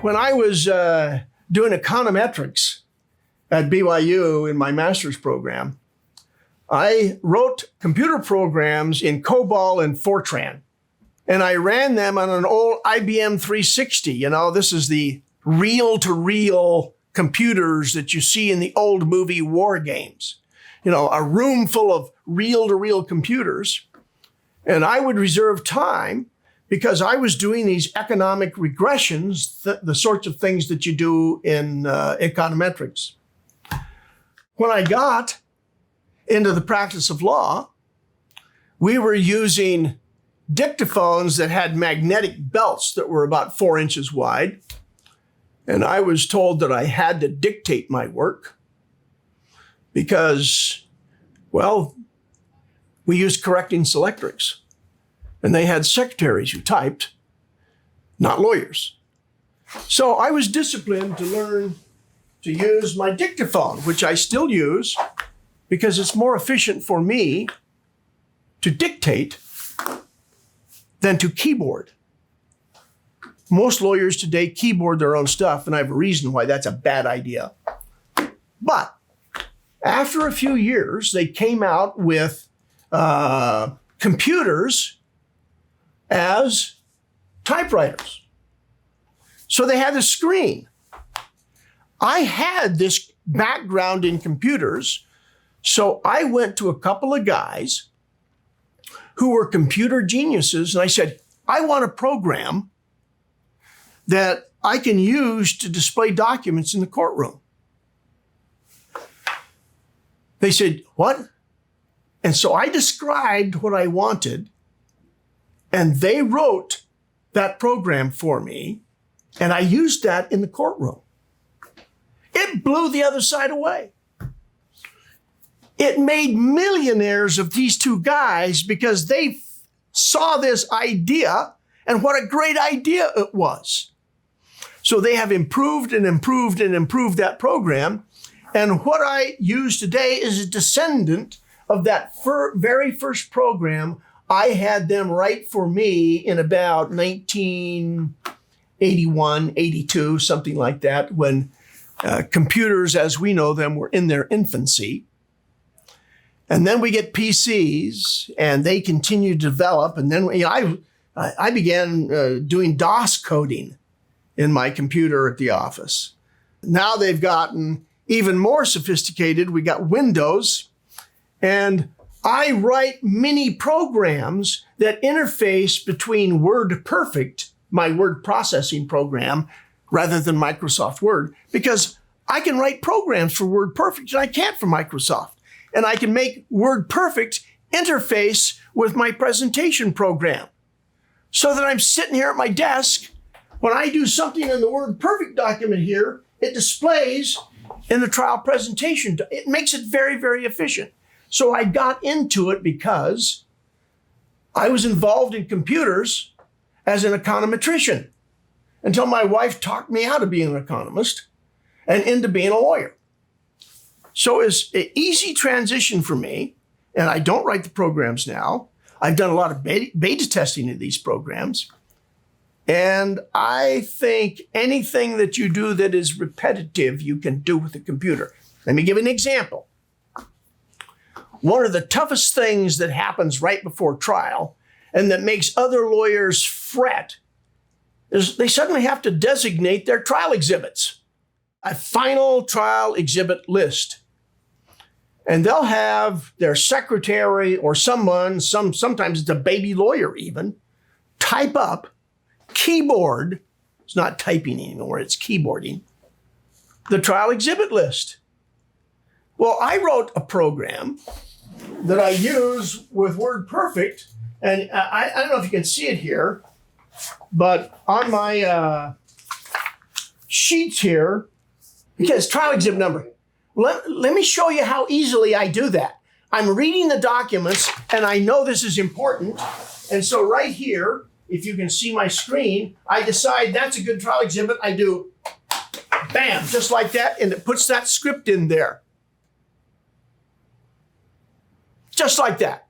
when I was doing econometrics at BYU in my master's program, I wrote computer programs in COBOL and Fortran, and I ran them on an old IBM 360. You know, this is the reel-to-reel computers that you see in the old movie war games. You know, a room full of reel-to-reel computers. And I would reserve time because I was doing these economic regressions, the sorts of things that you do in econometrics. When I got into the practice of law, we were using dictaphones that had magnetic belts that were about 4 inches wide. And I was told that I had to dictate my work because, well, we used correcting selectrics. And they had secretaries who typed, not lawyers. So I was disciplined to learn to use my dictaphone, which I still use because it's more efficient for me to dictate than to keyboard. Most lawyers today keyboard their own stuff, and I have a reason why that's a bad idea. But after a few years, they came out with computers as typewriters. So they had a screen. I had this background in computers, so I went to a couple of guys who were computer geniuses, and I said, I want a program that I can use to display documents in the courtroom. They said, what? And so I described what I wanted, and they wrote that program for me, and I used that in the courtroom. It blew the other side away. It made millionaires of these two guys because they saw this idea, and what a great idea it was. So they have improved and improved and improved that program. And what I use today is a descendant of that very first program I had them write for me in about 1981, 82, something like that, when computers as we know them were in their infancy. And then we get PCs, and they continue to develop. And then I began doing DOS coding in my computer at the office. Now they've gotten even more sophisticated. We got Windows, and I write mini programs that interface between WordPerfect, my word processing program, rather than Microsoft Word, because I can write programs for WordPerfect, and I can't for Microsoft. And I can make WordPerfect interface with my presentation program so that I'm sitting here at my desk. When I do something in the WordPerfect document here, it displays in the trial presentation. It makes it very, very efficient. So I got into it because I was involved in computers as an econometrician until my wife talked me out of being an economist and into being a lawyer. So it's an easy transition for me, and I don't write the programs now. I've done a lot of beta testing of these programs. And I think anything that you do that is repetitive, you can do with a computer. Let me give an example. One of the toughest things that happens right before trial and that makes other lawyers fret is they suddenly have to designate their trial exhibits, a final trial exhibit list. And they'll have their secretary or someone, sometimes it's a baby lawyer even, type up, keyboard, it's not typing anymore, it's keyboarding, the trial exhibit list. Well, I wrote a program that I use with WordPerfect, and I don't know if you can see it here, but on my sheets here, because trial exhibit number, let me show you how easily I do that. I'm reading the documents, and I know this is important, and so right here, if you can see my screen, I decide that's a good trial exhibit. I do, bam, just like that, and it puts that script in there. Just like that.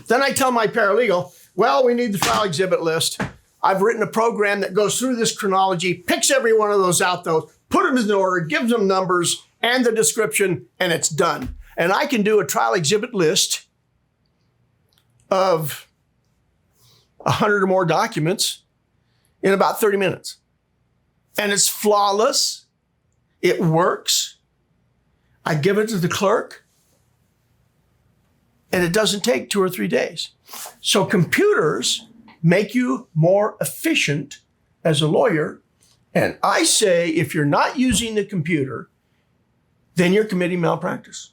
Then I tell my paralegal, well, we need the trial exhibit list. I've written a program that goes through this chronology, picks every one of those out, put them in order, gives them numbers and the description, and it's done. And I can do a trial exhibit list of 100 or more documents in about 30 minutes. And it's flawless. It works. I give it to the clerk, and it doesn't take 2 or 3 days. So computers make you more efficient as a lawyer. And I say, if you're not using the computer, then you're committing malpractice.